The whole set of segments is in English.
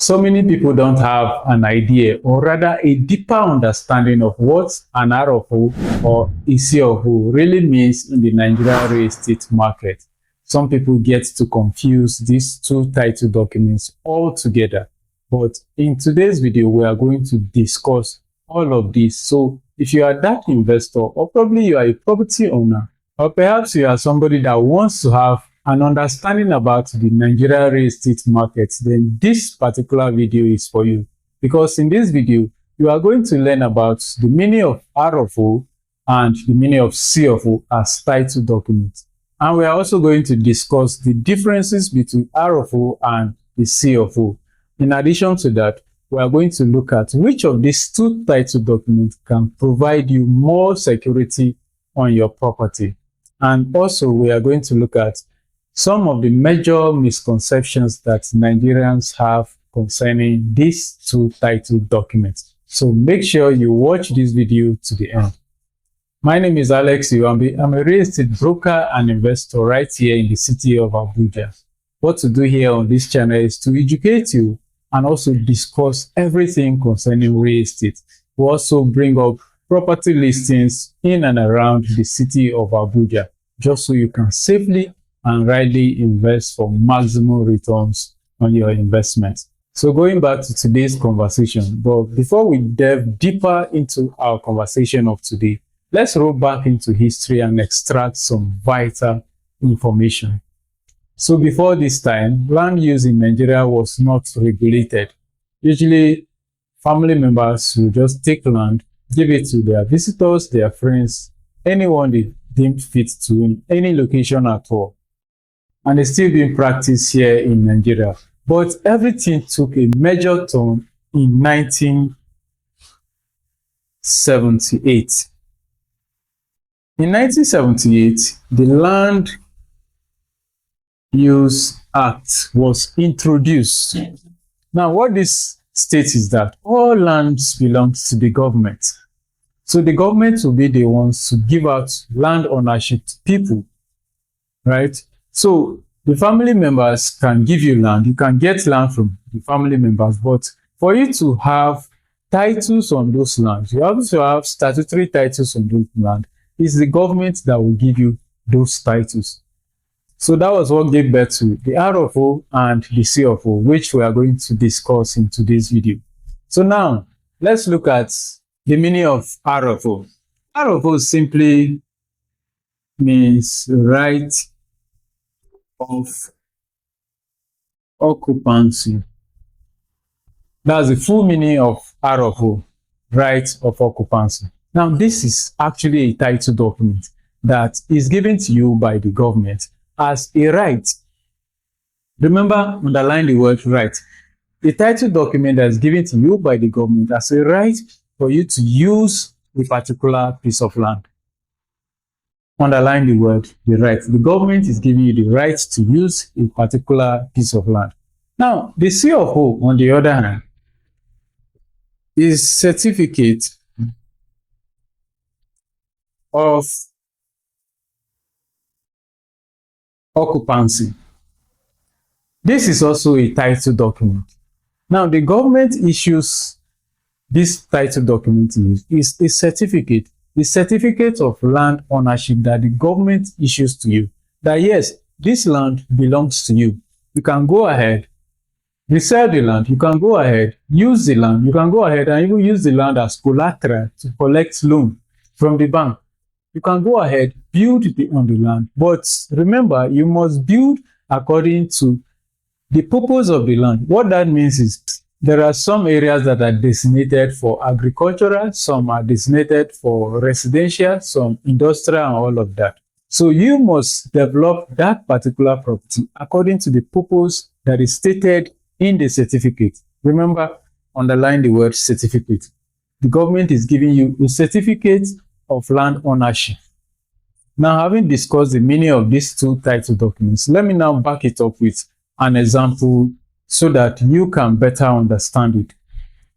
So many people don't have an idea, or rather a deeper understanding of what an RFO or a CFO really means in the Nigerian real estate market. Some people get to confuse these two title documents altogether. But in today's video, we are going to discuss all of this. So if you are that investor, or probably you are a property owner, or perhaps you are somebody that wants to have an understanding about the Nigerian real estate market, then this particular video is for you. Because in this video, you are going to learn about the meaning of RFO and the meaning of CFO as title documents. And we are also going to discuss the differences between RFO and the CFO. In addition to that, we are going to look at which of these two title documents can provide you more security on your property. And also, we are going to look at some of the major misconceptions that Nigerians have concerning these two title documents. So make sure you watch this video to the end. My name is Alex Iwambi. I'm a real estate broker and investor right here in the city of Abuja. What to do here on this channel is to educate you and also discuss everything concerning real estate. We also bring up property listings in and around the city of Abuja, just so you can safely and rightly invest for maximum returns on your investment. So going back to today's conversation, but before we delve deeper into our conversation of today, let's roll back into history and extract some vital information. So before this time, land use in Nigeria was not regulated. Usually, family members will just take land, give it to their visitors, their friends, anyone they deemed fit to in any location at all. And it's still being practiced here in Nigeria. But everything took a major turn in 1978. In 1978, the Land Use Act was introduced. Now, what this states is that all lands belongs to the government. So the government will be the ones to give out land ownership to people, right? So the family members can give you land. You can get land from the family members, but for you to have titles on those lands, you have to have statutory titles on those land. It's the government that will give you those titles. So that was what gave birth to the RFO and the CFO, which we are going to discuss in today's video. So now, let's look at the meaning of RFO. RFO simply means Right of Occupancy. That's the full meaning of RFO, Right of Occupancy. Now, this is actually a title document that is given to you by the government as a right. Remember, underline the word right. The title document that is given to you by the government as a right for you to use a particular piece of land. Underline the word the right. The government is giving you the right to use a particular piece of land. Now, the CFO, on the other hand, is Certificate of Occupancy. This is also a title document. Now, the government issues this title document is a certificate, the certificate of land ownership that the government issues to you. That yes, this land belongs to you. You can go ahead, resell the land, you can go ahead, use the land, you can go ahead and even use the land as collateral to collect loan from the bank. You can go ahead, build on the land, but remember, you must build according to the purpose of the land. What that means is there are some areas that are designated for agricultural, some are designated for residential, some industrial, and all of that. So you must develop that particular property according to the purpose that is stated in the certificate. Remember, underline the word certificate. The government is giving you a certificate of land ownership. Now, having discussed the meaning of these two title documents, let me now back it up with an example so that you can better understand it.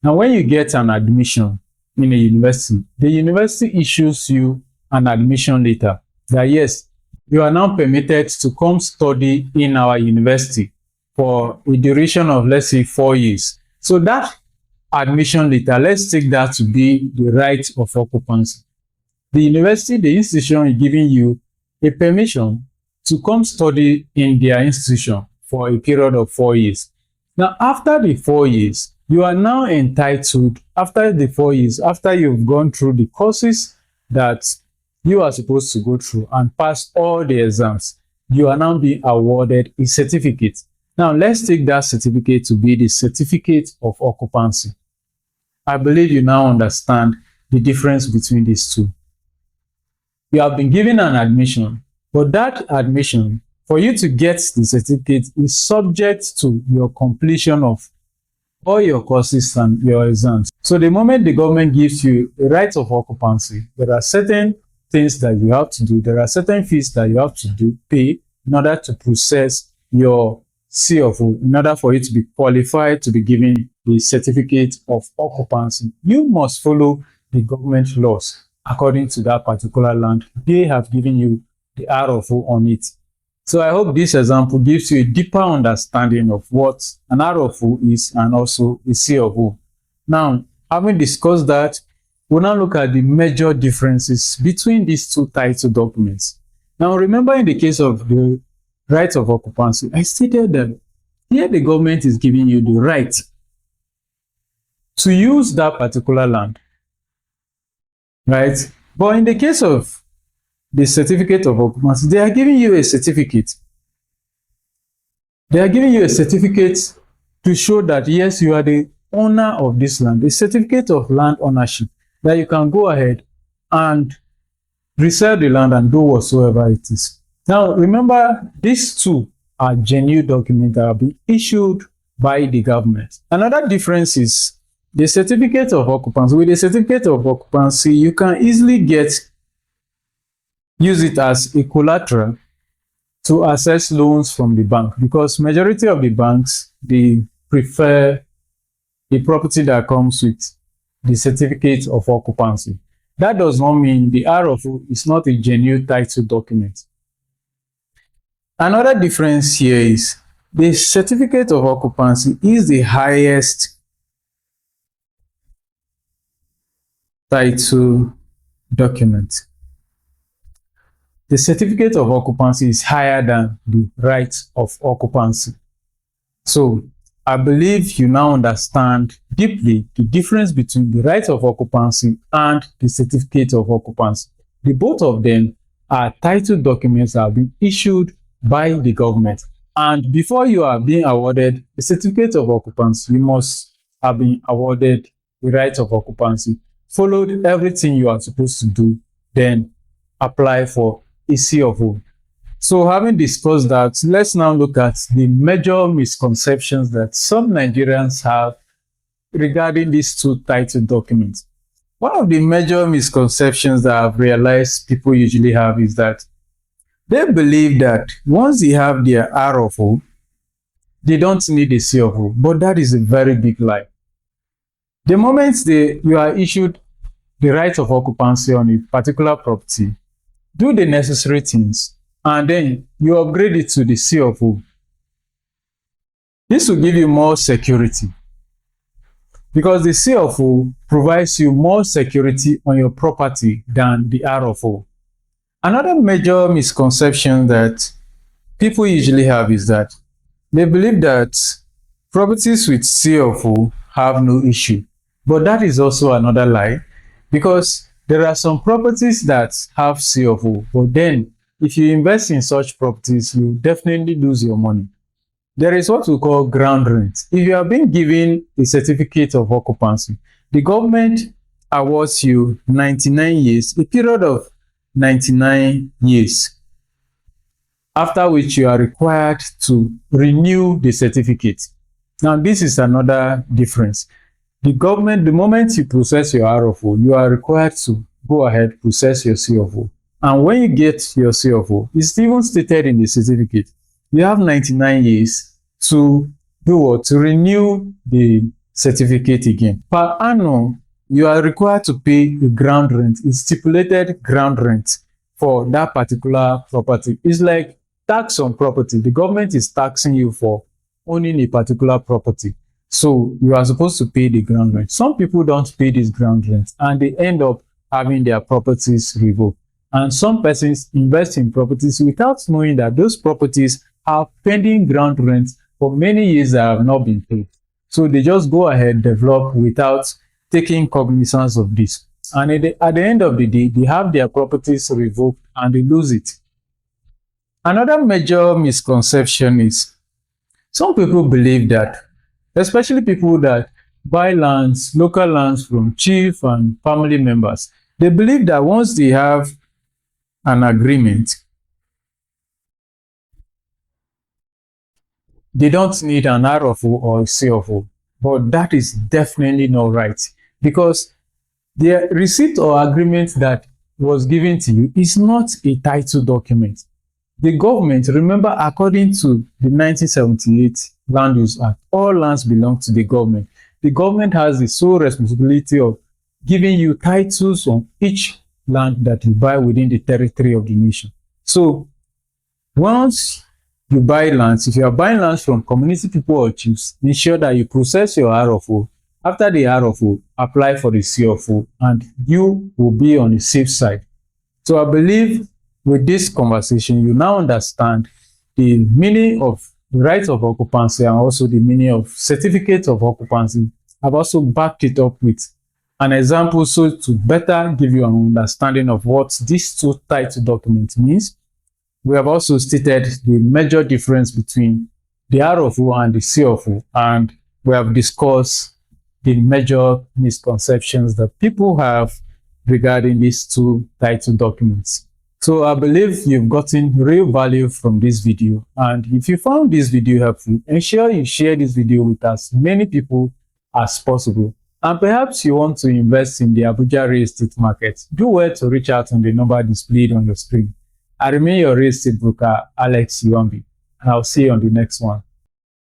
Now, when you get an admission in a university, the university issues you an admission letter that yes, you are now permitted to come study in our university for a duration of, let's say, 4 years. So that admission letter, let's take that to be the right of occupancy. The university, the institution is giving you a permission to come study in their institution for a period of 4 years. Now, after the 4 years, you are now entitled, after the 4 years, after you've gone through the courses that you are supposed to go through and pass all the exams, you are now being awarded a certificate. Now, let's take that certificate to be the Certificate of Occupancy. I believe you now understand the difference between these two. You have been given an admission, but that admission, for you to get the certificate, is subject to your completion of all your courses and your exams. So the moment the government gives you a right of occupancy, there are certain things that you have to do. There are certain fees that you have to pay in order to process your CFO, in order for you to be qualified to be given the Certificate of Occupancy. You must follow the government laws according to that particular land. They have given you the RFO on it. So I hope this example gives you a deeper understanding of what an RFO is and also a CFO. Now, having discussed that, we'll now look at the major differences between these two title documents. Now, remember, in the case of the right of occupancy, I stated that here the government is giving you the right to use that particular land, right? But in the case of the Certificate of Occupancy, they are giving you a certificate. They are giving you a certificate to show that, yes, you are the owner of this land, a certificate of land ownership, that you can go ahead and resell the land and do whatsoever it is. Now, remember, these two are genuine documents that have been issued by the government. Another difference is the Certificate of Occupancy. With the Certificate of Occupancy, you can easily use it as a collateral to access loans from the bank, because majority of the banks, they prefer the property that comes with the Certificate of Occupancy. That does not mean the RFO is not a genuine title document. Another difference here is the Certificate of Occupancy is the highest title document. The Certificate of Occupancy is higher than the Right of Occupancy. So I believe you now understand deeply the difference between the Right of Occupancy and the Certificate of Occupancy. The both of them are title documents that have been issued by the government. And before you are being awarded the Certificate of Occupancy, you must have been awarded the Right of Occupancy, followed everything you are supposed to do, then apply for a CFO. So having discussed that, let's now look at the major misconceptions that some Nigerians have regarding these two title documents. One of the major misconceptions that I've realized people usually have is that they believe that once they have their RFO, they don't need a CFO, but that is a very big lie. The moment you are issued the right of occupancy on a particular property, do the necessary things, and then you upgrade it to the CFO. This will give you more security, because the CFO provides you more security on your property than the RFO. Another major misconception that people usually have is that they believe that properties with CFO have no issue. But that is also another lie, because there are some properties that have CFO, but then if you invest in such properties, you definitely lose your money. There is what we call ground rent. If you are being given a Certificate of Occupancy, the government awards you 99 years, a period of 99 years, after which you are required to renew the certificate. Now, this is another difference. The government, the moment you process your RFO, you are required to go ahead, process your CFO. And when you get your CFO, it's even stated in the certificate, you have 99 years to do what? To renew the certificate again. Per annum, you are required to pay a ground rent, a stipulated ground rent for that particular property. It's like tax on property. The government is taxing you for owning a particular property. So you are supposed to pay the ground rent. Some people don't pay this ground rent and they end up having their properties revoked. And some persons invest in properties without knowing that those properties have pending ground rent for many years that have not been paid. So they just go ahead, develop without taking cognizance of this. And at the end of the day, they have their properties revoked and they lose it. Another major misconception is some people believe that, especially people that buy lands, local lands from chief and family members, they believe that once they have an agreement, they don't need an RFO or a CFO. But that is definitely not right, because the receipt or agreement that was given to you is not a title document. The government, remember, according to the 1978 Land Use Act, all lands belong to the government. The government has the sole responsibility of giving you titles on each land that you buy within the territory of the nation. So once you buy lands, if you are buying lands from community people or chiefs, ensure that you process your RFO. After the RFO, apply for the CFO and you will be on the safe side. So I believe with this conversation, you now understand the meaning of the right of occupancy and also the meaning of certificate of occupancy. I've also backed it up with an example so to better give you an understanding of what these two title documents means. We have also stated the major difference between the RFO and the CFO, and we have discussed the major misconceptions that people have regarding these two title documents. So I believe you've gotten real value from this video, and if you found this video helpful, ensure you share this video with as many people as possible. And perhaps you want to invest in the Abuja real estate market, do well to reach out on the number displayed on your screen. I remain your real estate broker, Alex Iwambi, and I'll see you on the next one.